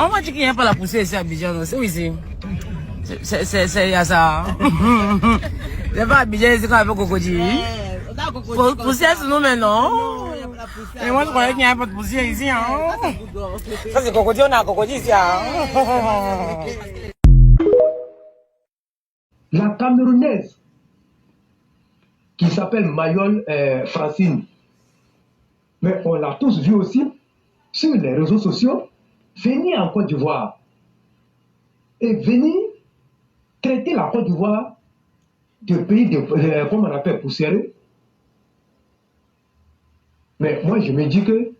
On m'a dit qu'il n'y a pas la poussée ici à Abidjan, c'est où ici? C'est Yassa. C'est pas Abidjan ici quand avec Cocody. Poussière c'est nous maintenant. Et moi je croyais qu'il n'y avait pas de poussière ici. Ça c'est Cocody, on a Cocody ici. La Camerounaise qui s'appelle Mayol Francine, mais on l'a tous vu aussi sur les réseaux sociaux, venir en Côte d'Ivoire et venir traiter la Côte d'Ivoire de pays de, comme on appelle, poussiéreux. Mais moi je me dis que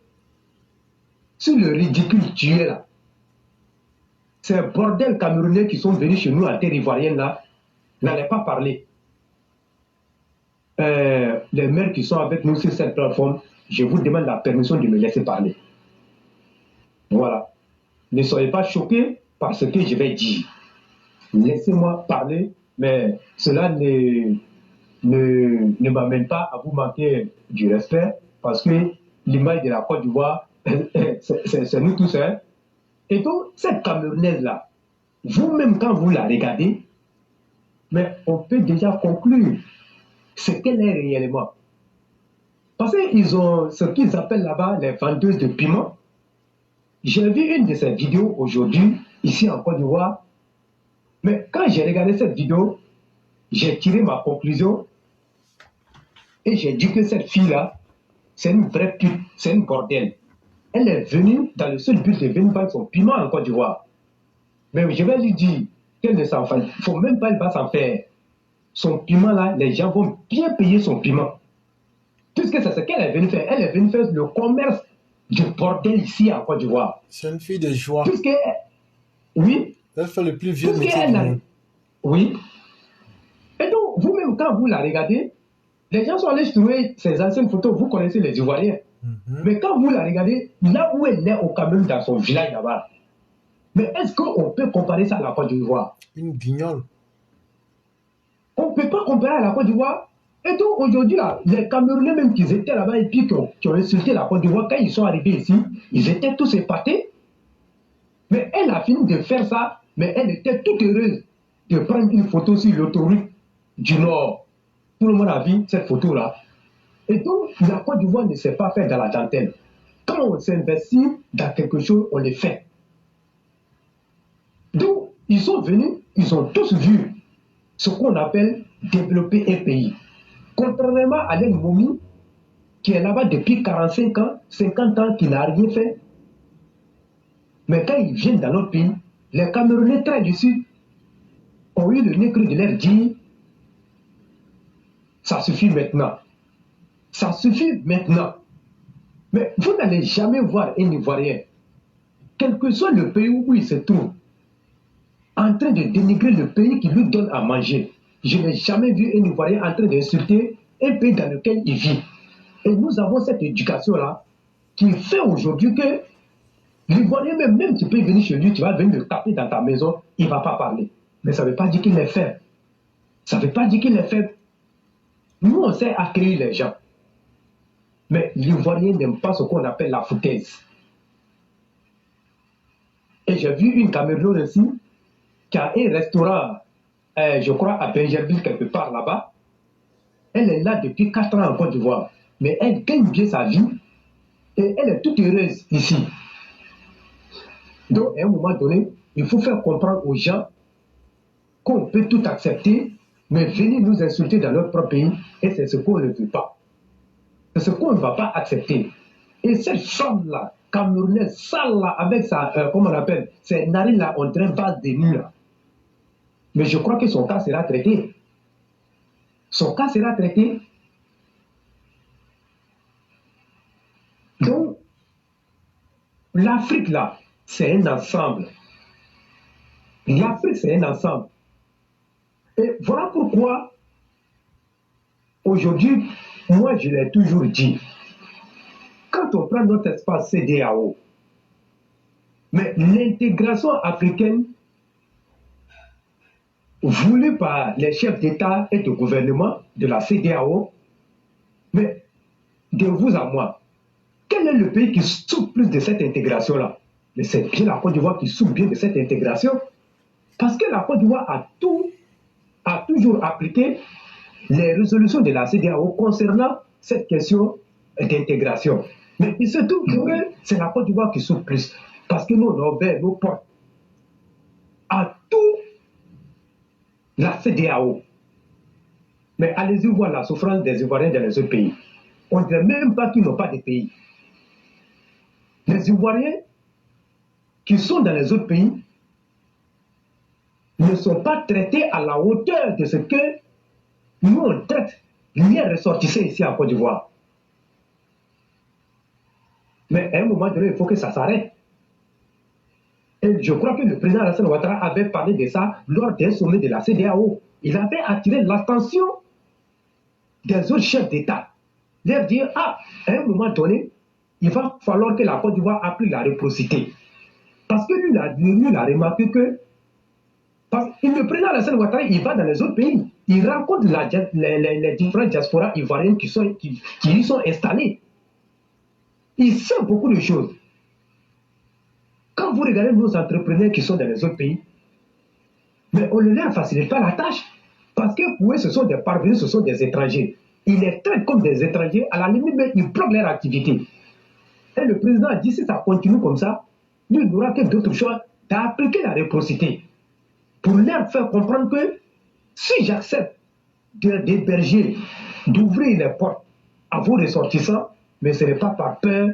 sur le ridicule tué là, ces bordels camerounais qui sont venus chez nous à terre ivoirienne là, n'allaient pas parler. Les maires qui sont avec nous sur cette plateforme, je vous demande la permission de me laisser parler. Voilà. Ne soyez pas choqués par ce que je vais dire. Laissez-moi parler, mais cela ne m'amène pas à vous manquer du respect, parce que l'image de la Côte d'Ivoire, c'est nous tous. Hein. Et donc, cette Camerounaise-là, vous-même quand vous la regardez, mais on peut déjà conclure ce qu'elle est réellement. Parce qu'ils ont ce qu'ils appellent là-bas les vendeuses de piment. J'ai vu une de ces vidéos aujourd'hui, ici en Côte d'Ivoire. Mais quand j'ai regardé cette vidéo, j'ai tiré ma conclusion et j'ai dit que cette fille-là, c'est une vraie pute, c'est une bordelle. Elle est venue dans le seul but de venir vendre son piment en Côte d'Ivoire. Mais je vais lui dire qu'elle ne s'en fait. Il ne faut même pas s'en faire. Son piment là, les gens vont bien payer son piment. Puisque c'est ce qu'elle est venue faire. Elle est venue faire le commerce du bordel ici en Côte d'Ivoire. C'est une fille de joie. Puisque, oui. Elle fait le plus vieux métier du monde. Oui. Et donc, vous-même, quand vous la regardez, les gens sont allés trouver ces anciennes photos, vous connaissez les Ivoiriens. Mais quand vous la regardez, là où elle est au Cameroun, dans son village là-bas, mais est-ce qu'on peut comparer ça à la Côte d'Ivoire? Une guignole. On ne peut pas comparer à la Côte d'Ivoire. Et donc aujourd'hui, là, les Camerounais même qui étaient là-bas et puis qui ont insulté la Côte d'Ivoire, quand ils sont arrivés ici, ils étaient tous épatés. Mais elle a fini de faire ça, mais elle était toute heureuse de prendre une photo sur l'autoroute du Nord. Tout le monde a vu cette photo-là. Et donc, la Côte d'Ivoire ne sait pas faire dans la dentelle. Quand on s'investit dans quelque chose, on le fait. Donc, ils sont venus, ils ont tous vu ce qu'on appelle développer un pays. Contrairement à l'El Momi, qui est là-bas depuis 45 ans, 50 ans, qui n'a rien fait. Mais quand ils viennent dans notre pays, les Camerounais très du Sud ont eu le nez cru de leur dire ça suffit maintenant. Ça suffit maintenant. Mais vous n'allez jamais voir un Ivoirien, quel que soit le pays où il se trouve, en train de dénigrer le pays qui lui donne à manger. Je n'ai jamais vu un Ivoirien en train d'insulter un pays dans lequel il vit. Et nous avons cette éducation-là qui fait aujourd'hui que l'Ivoirien, même tu peux venir chez lui, tu vas venir le taper dans ta maison, il ne va pas parler. Mais ça ne veut pas dire qu'il est faible. Ça ne veut pas dire qu'il est faible. Nous, on sait accueillir les gens. Mais l'Ivoirien n'aime pas ce qu'on appelle la foutaise. Et j'ai vu une Camerounaise aussi qui a un restaurant, je crois, à Benjerville, quelque part là-bas. Elle est là depuis 4 ans en Côte d'Ivoire. Mais elle gagne bien sa vie et elle est toute heureuse ici. Donc, à un moment donné, il faut faire comprendre aux gens qu'on peut tout accepter, mais venir nous insulter dans notre propre pays, et c'est ce qu'on ne veut pas. C'est ce qu'on ne va pas accepter. Et cette femme-là, camerounaise, sale là, avec sa, comment on appelle, ses narines là, on dirait base des nues là. Mais je crois que son cas sera traité. Son cas sera traité. Donc, l'Afrique là, c'est un ensemble. L'Afrique, c'est un ensemble. Et voilà pourquoi, aujourd'hui, moi, je l'ai toujours dit, quand on prend notre espace CEDEAO, mais l'intégration africaine voulue par les chefs d'État et de gouvernement de la CEDEAO, mais de vous à moi, quel est le pays qui souffre plus de cette intégration-là? Mais c'est bien la Côte d'Ivoire qui souffre bien de cette intégration. Parce que la Côte d'Ivoire a toujours appliqué les résolutions de la CEDEAO concernant cette question d'intégration. Mais il se trouve que c'est la Côte d'Ivoire qui souffre plus. Parce que nous, on a ouvert nos portes à tout la CEDEAO. Mais allez-y voir la souffrance des Ivoiriens dans les autres pays. On ne dirait même pas qu'ils n'ont pas de pays. Les Ivoiriens qui sont dans les autres pays ne sont pas traités à la hauteur de ce que nous on traite les ressortissants ici en Côte d'Ivoire. Mais à un moment donné, il faut que ça s'arrête. Et je crois que le président Alassane Ouattara avait parlé de ça lors d'un sommet de la CEDEAO. Il avait attiré l'attention des autres chefs d'État. Leur dire, à un moment donné, il va falloir que la Côte d'Ivoire applique la réciprocité. Parce que lui, il a remarqué que le président Alassane Ouattara, il va dans les autres pays. Il rencontre les différentes diasporas ivoiriennes qui y sont installées. Il sait beaucoup de choses. Quand vous regardez nos entrepreneurs qui sont dans les autres pays, mais on ne leur facilite pas la tâche. Parce que pour eux, ce sont des parvenus, ce sont des étrangers. Ils les traitent comme des étrangers, à la limite, mais ils bloquent leur activité. Et le président a dit, si ça continue comme ça, lui, il n'aura que d'autres choix d'appliquer la réciprocité. Pour leur faire comprendre que si j'accepte d'héberger, d'ouvrir les portes à vos ressortissants, mais ce n'est pas par peur,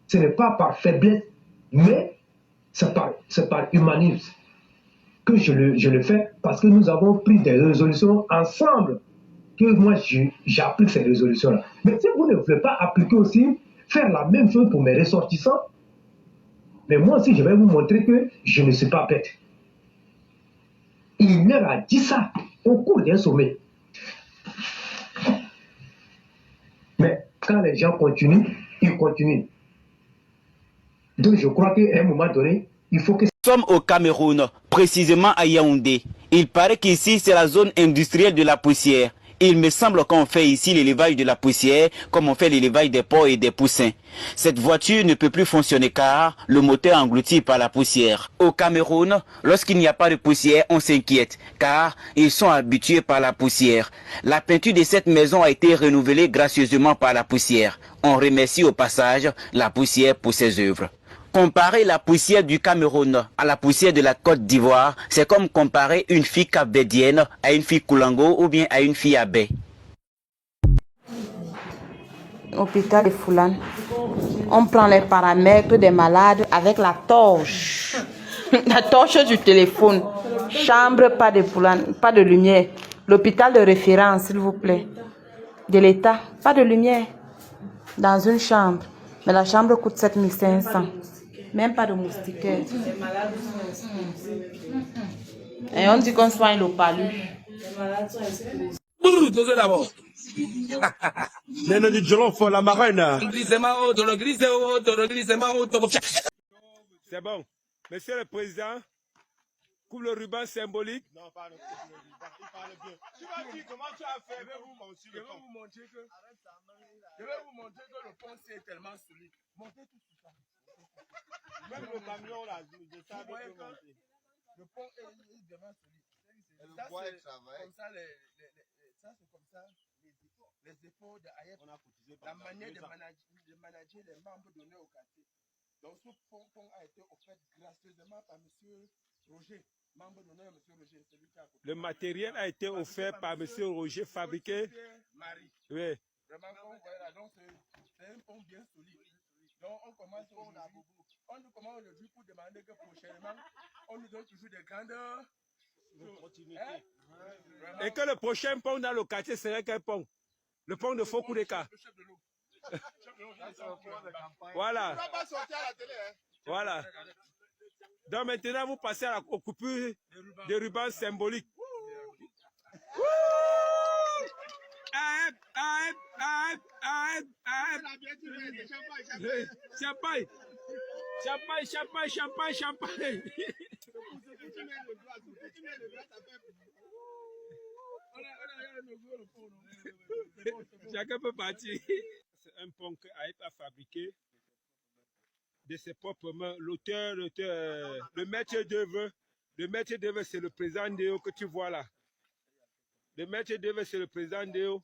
ce n'est pas par faiblesse, mais c'est par humanisme que je le fais, parce que nous avons pris des résolutions ensemble, que moi j'applique ces résolutions-là. Mais si vous ne voulez pas appliquer aussi, faire la même chose pour mes ressortissants, mais moi aussi je vais vous montrer que je ne suis pas bête. Il leur a dit ça au cours d'un sommet. Mais quand les gens continuent, ils continuent. Donc je crois qu'à un moment donné, il faut que... Nous sommes au Cameroun, précisément à Yaoundé. Il paraît qu'ici, c'est la zone industrielle de la poussière. Il me semble qu'on fait ici l'élevage de la poussière comme on fait l'élevage des porcs et des poussins. Cette voiture ne peut plus fonctionner car le moteur est englouti par la poussière. Au Cameroun, lorsqu'il n'y a pas de poussière, on s'inquiète car ils sont habitués par la poussière. La peinture de cette maison a été renouvelée gracieusement par la poussière. On remercie au passage la poussière pour ses œuvres. Comparer la poussière du Cameroun à la poussière de la Côte d'Ivoire, c'est comme comparer une fille capverdienne à une fille Koulango ou bien à une fille Abé. Hôpital de Foulane. On prend les paramètres des malades avec la torche. La torche du téléphone. Chambre, pas de Foulane, pas de lumière. L'hôpital de référence, s'il vous plaît. De l'État, pas de lumière. Dans une chambre. Mais la chambre coûte 7500. Même pas de moustiquaires. Et on dit qu'on soigne le palu. D'abord. Neno di Jolofo, la marraine. C'est bon. Monsieur le Président, coupe le ruban symbolique. Non, pas le ruban. Il parle bien. Tu vas dire comment tu as fait. Je vais vous montrer que le pont est tellement solide. Montez tout ça. Même le camion là, je savais que monter. Le pont est vraiment solide. Ça, c'est comme ça, ça c'est comme ça les efforts de Hayek, la manière de manager les membres donnés au quartier. Donc ce pont a été offert gracieusement par M. Roger, membre d'honneur M. Roger. Le matériel a été offert par M. Roger, fabriqué. Marie. Oui. Vraiment, voilà, donc c'est un pont bien solide. Donc on commence aujourd'hui pour demander que prochainement, on nous donne toujours des grandeurs. Hein? Et que le prochain pont dans le quartier serait quel pont? Le pont de Fokoudeka. Le chef de l'eau. Voilà. Voilà. Donc maintenant, vous passez à la coupure des rubans symboliques. Champagne. Champagne, champagne, champagne, champagne. Chacun peut partir. C'est un pont que Aït a fabriqué de ses propres mains. L'auteur, le maître d'œuvre, c'est le président Ndéo que tu vois là. Le maître d'œuvre, c'est le président Ndéo.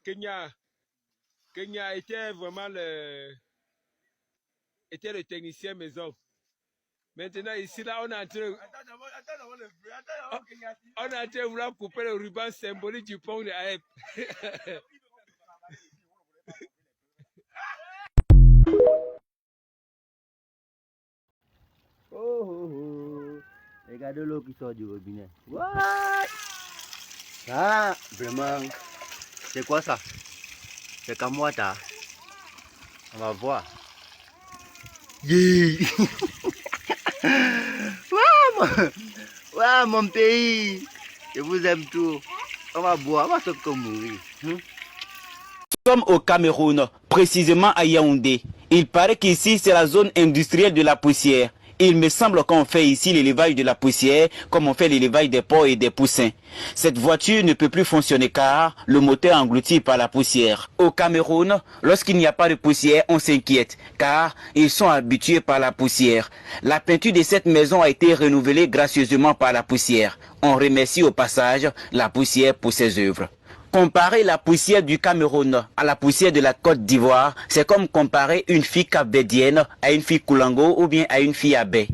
Kenya était vraiment le technicien maison. Maintenant, ici, là, on est en train de vouloir couper le ruban symbolique du pont de Aep. Regarde l'eau qui sort du robinet. What? Ah, vraiment. C'est quoi ça? C'est comme moi, ça. On va voir. Yeah. Ouais, mon pays. Je vous aime tout. On va boire, on va se mourir. Nous sommes au Cameroun, précisément à Yaoundé. Il paraît qu'ici, c'est la zone industrielle de la poussière. Il me semble qu'on fait ici l'élevage de la poussière comme on fait l'élevage des porcs et des poussins. Cette voiture ne peut plus fonctionner car le moteur est englouti par la poussière. Au Cameroun, lorsqu'il n'y a pas de poussière, on s'inquiète car ils sont habitués par la poussière. La peinture de cette maison a été renouvelée gracieusement par la poussière. On remercie au passage la poussière pour ses œuvres. Comparer la poussière du Cameroun à la poussière de la Côte d'Ivoire, c'est comme comparer une fille capverdienne à une fille Koulango ou bien à une fille Abé.